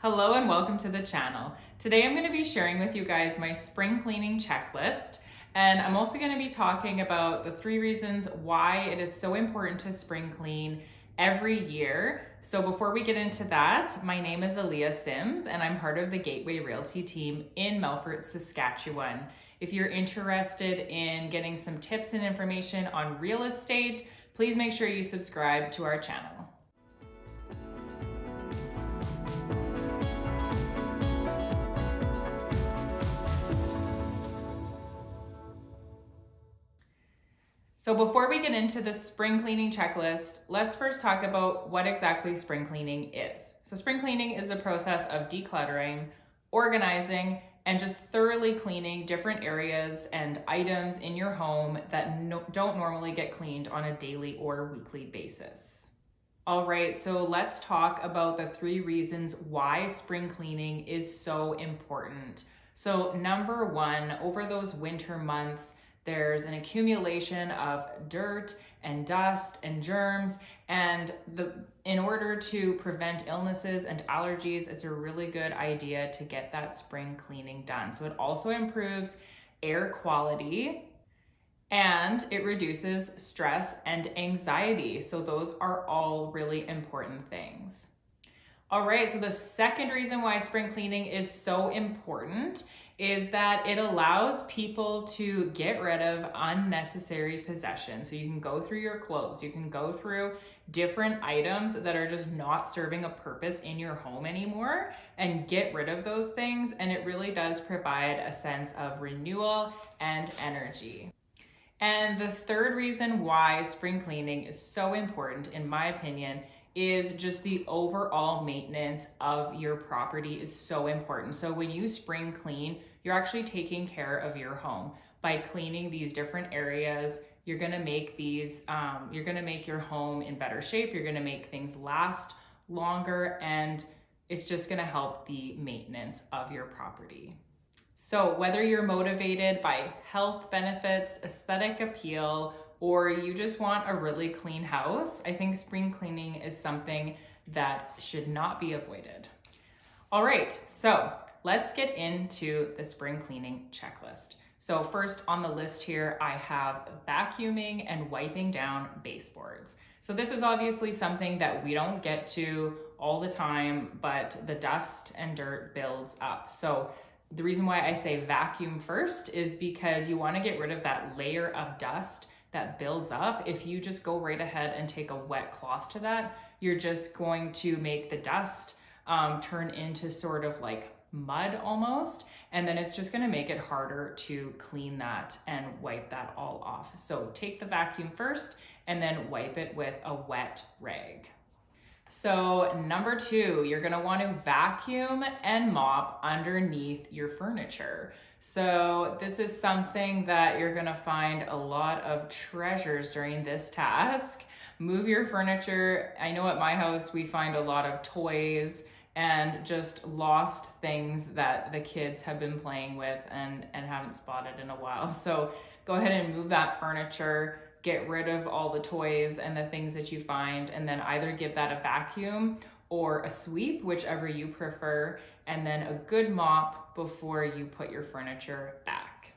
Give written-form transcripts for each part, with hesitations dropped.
Hello and welcome to the channel. Today I'm going to be sharing with you guys my spring cleaning checklist, and I'm also going to be talking about the 3 reasons why it is so important to spring clean every year. So before we get into that, my name is Aaliyah Sims and I'm part of the Gateway Realty team in Melfort, Saskatchewan. If you're interested in getting some tips and information on real estate, please make sure you subscribe to our channel. So before we get into the spring cleaning checklist, let's first talk about what exactly spring cleaning is. So spring cleaning is the process of decluttering, organizing, and just thoroughly cleaning different areas and items in your home that don't normally get cleaned on a daily or weekly basis. All right, so let's talk about the 3 reasons why spring cleaning is so important. So number 1, over those winter months, there's an accumulation of dirt and dust and germs, and in order to prevent illnesses and allergies, it's a really good idea to get that spring cleaning done. So it also improves air quality and it reduces stress and anxiety. So those are all really important things. All right, so the second reason why spring cleaning is so important is that it allows people to get rid of unnecessary possessions. So you can go through your clothes, you can go through different items that are just not serving a purpose in your home anymore and get rid of those things. And it really does provide a sense of renewal and energy. And the third reason why spring cleaning is so important, in my opinion, is just the overall maintenance of your property is so important. So when you spring clean, you're actually taking care of your home. By cleaning these different areas, you're gonna make your home in better shape, you're gonna make things last longer, and it's just gonna help the maintenance of your property. So whether you're motivated by health benefits, aesthetic appeal, or you just want a really clean house, I think spring cleaning is something that should not be avoided. All right, so let's get into the spring cleaning checklist. So first on the list here, I have vacuuming and wiping down baseboards. So this is obviously something that we don't get to all the time, but the dust and dirt builds up. So the reason why I say vacuum first is because you want to get rid of that layer of dust that builds up. If you just go right ahead and take a wet cloth to that, you're just going to make the dust turn into sort of like mud almost, and then it's just going to make it harder to clean that and wipe that all off. So take the vacuum first and then wipe it with a wet rag. So number 2, you're gonna want to vacuum and mop underneath your furniture. So this is something that you're gonna find a lot of treasures during this task. Move your furniture. I know at my house we find a lot of toys and just lost things that the kids have been playing with and haven't spotted in a while. So go ahead and move that furniture, get rid of all the toys and the things that you find, and then either give that a vacuum or a sweep, whichever you prefer, and then a good mop before you put your furniture back.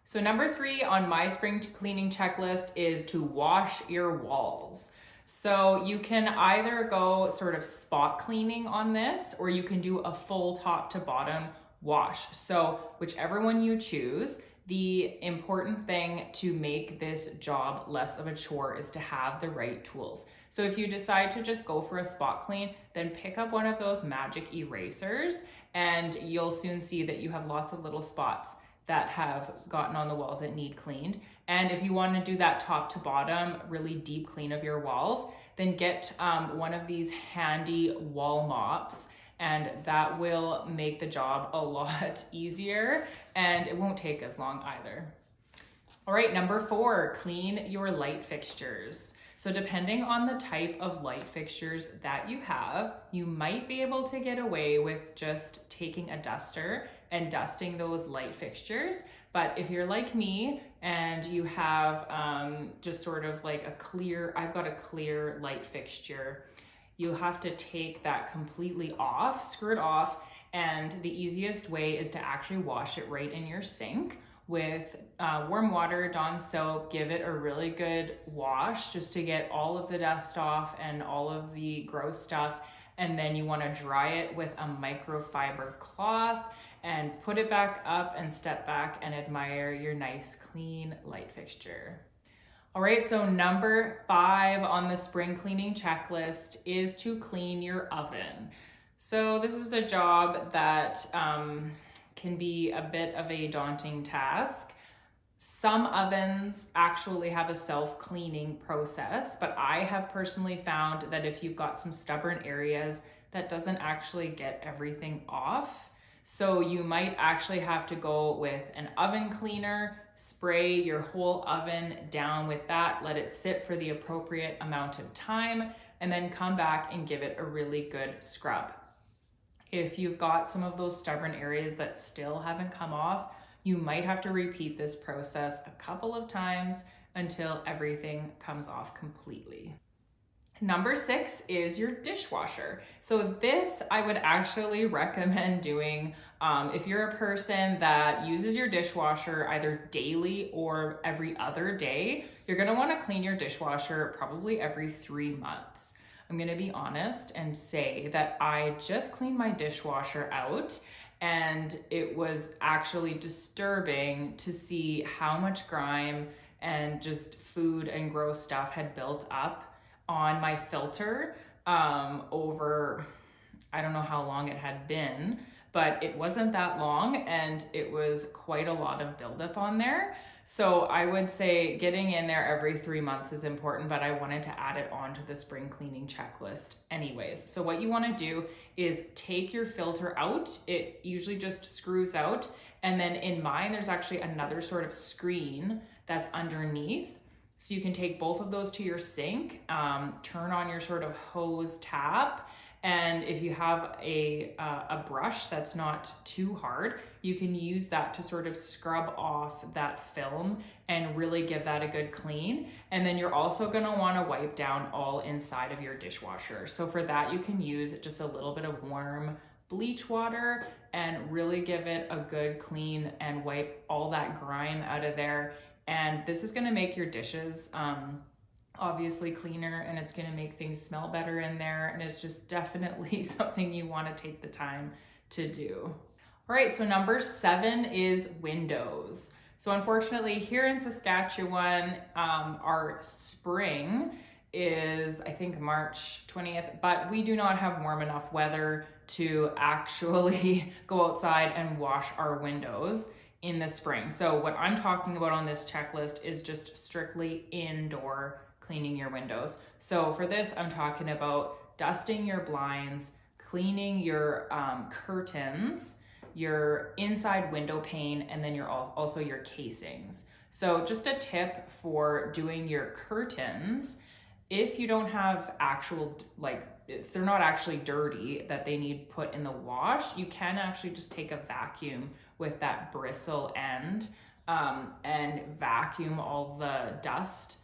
So number 3 on my spring cleaning checklist is to wash your walls. So you can either go sort of spot cleaning on this, or you can do a full top to bottom wash. So whichever one you choose. The important thing to make this job less of a chore is to have the right tools. So if you decide to just go for a spot clean, then pick up one of those magic erasers and you'll soon see that you have lots of little spots that have gotten on the walls that need cleaned. And if you want to do that top to bottom, really deep clean of your walls, then get one of these handy wall mops, and that will make the job a lot easier and it won't take as long either. All right, number 4, clean your light fixtures. So depending on the type of light fixtures that you have, you might be able to get away with just taking a duster and dusting those light fixtures. But if you're like me and you have just sort of like I've got a clear light fixture, you have to take that completely off, screw it off, and the easiest way is to actually wash it right in your sink with warm water, Dawn soap. Give it a really good wash just to get all of the dust off and all of the gross stuff. And then you want to dry it with a microfiber cloth and put it back up and step back and admire your nice clean light fixture. All right, so number 5 on the spring cleaning checklist is to clean your oven. So this is a job that can be a bit of a daunting task. Some ovens actually have a self-cleaning process, but I have personally found that if you've got some stubborn areas, that doesn't actually get everything off. So you might actually have to go with an oven cleaner, spray your whole oven down with that, let it sit for the appropriate amount of time, and then come back and give it a really good scrub. If you've got some of those stubborn areas that still haven't come off, you might have to repeat this process a couple of times until everything comes off completely. Number 6 is your dishwasher. So this I would actually recommend doing if you're a person that uses your dishwasher either daily or every other day. You're gonna wanna clean your dishwasher probably every 3 months. I'm gonna be honest and say that I just cleaned my dishwasher out, and it was actually disturbing to see how much grime and just food and gross stuff had built up on my filter over, I don't know how long it had been, but it wasn't that long, and it was quite a lot of buildup on there. So I would say getting in there every 3 months is important, but I wanted to add it onto the spring cleaning checklist anyways. So what you want to do is take your filter out. It usually just screws out. And then in mine, there's actually another sort of screen that's underneath. So you can take both of those to your sink, turn on your sort of hose tap, and if you have a brush that's not too hard, you can use that to sort of scrub off that film and really give that a good clean. And then you're also gonna wanna wipe down all inside of your dishwasher. So for that, you can use just a little bit of warm bleach water and really give it a good clean and wipe all that grime out of there. And this is gonna make your dishes obviously cleaner, and it's gonna make things smell better in there, and it's just definitely something you wanna take the time to do. All right, so number 7 is windows. So unfortunately here in Saskatchewan, our spring is, I think, March 20th, but we do not have warm enough weather to actually go outside and wash our windows in the spring. So what I'm talking about on this checklist is just strictly indoor cleaning your windows. So for this, I'm talking about dusting your blinds, cleaning your curtains, your inside window pane, and then also your casings. So just a tip for doing your curtains, if you don't have actual, if they're not actually dirty that they need put in the wash, you can actually just take a vacuum with that bristle end and vacuum all the dust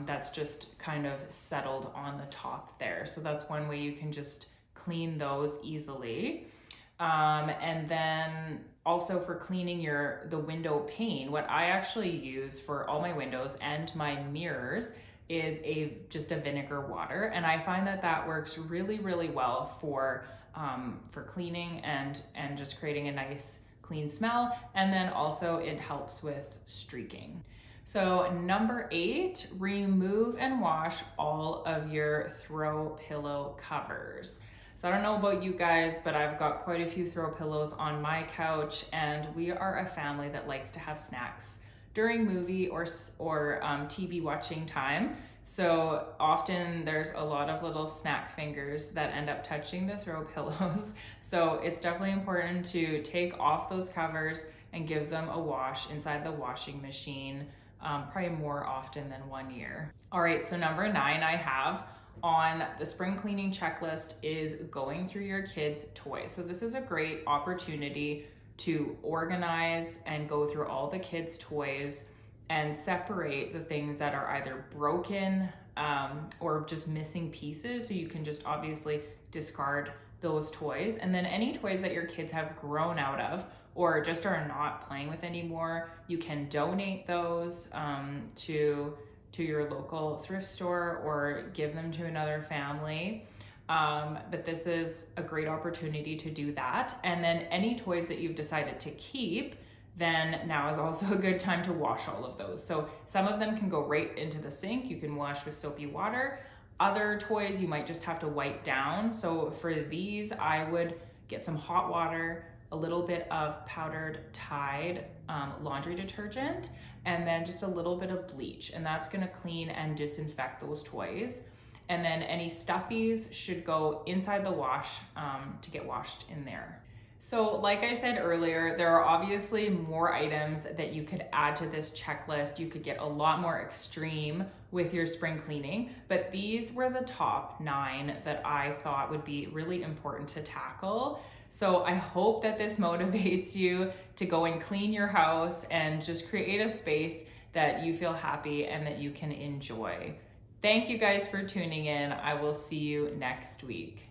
that's just kind of settled on the top there. So that's one way you can just clean those easily. And then also for cleaning the window pane, what I actually use for all my windows and my mirrors is just a vinegar water. And I find that works really, really well for cleaning and just creating a nice clean smell. And then also it helps with streaking. So number 8, remove and wash all of your throw pillow covers. So I don't know about you guys, but I've got quite a few throw pillows on my couch, and we are a family that likes to have snacks during movie or TV watching time. So often there's a lot of little snack fingers that end up touching the throw pillows. So it's definitely important to take off those covers and give them a wash inside the washing machine, probably more often than 1 year. All right, so number 9 I have on the spring cleaning checklist is going through your kids' toys. So this is a great opportunity to organize and go through all the kids' toys and separate the things that are either broken or just missing pieces. So you can just obviously discard those toys. And then any toys that your kids have grown out of or just are not playing with anymore, you can donate those to your local thrift store or give them to another family. But this is a great opportunity to do that. And then any toys that you've decided to keep, then now is also a good time to wash all of those. So some of them can go right into the sink. You can wash with soapy water. Other toys you might just have to wipe down. So for these, I would get some hot water, a little bit of powdered Tide laundry detergent, and then just a little bit of bleach. And that's gonna clean and disinfect those toys. And then any stuffies should go inside the wash to get washed in there. So like I said earlier, there are obviously more items that you could add to this checklist. You could get a lot more extreme with your spring cleaning, but these were the top 9 that I thought would be really important to tackle. So I hope that this motivates you to go and clean your house and just create a space that you feel happy and that you can enjoy. Thank you guys for tuning in. I will see you next week.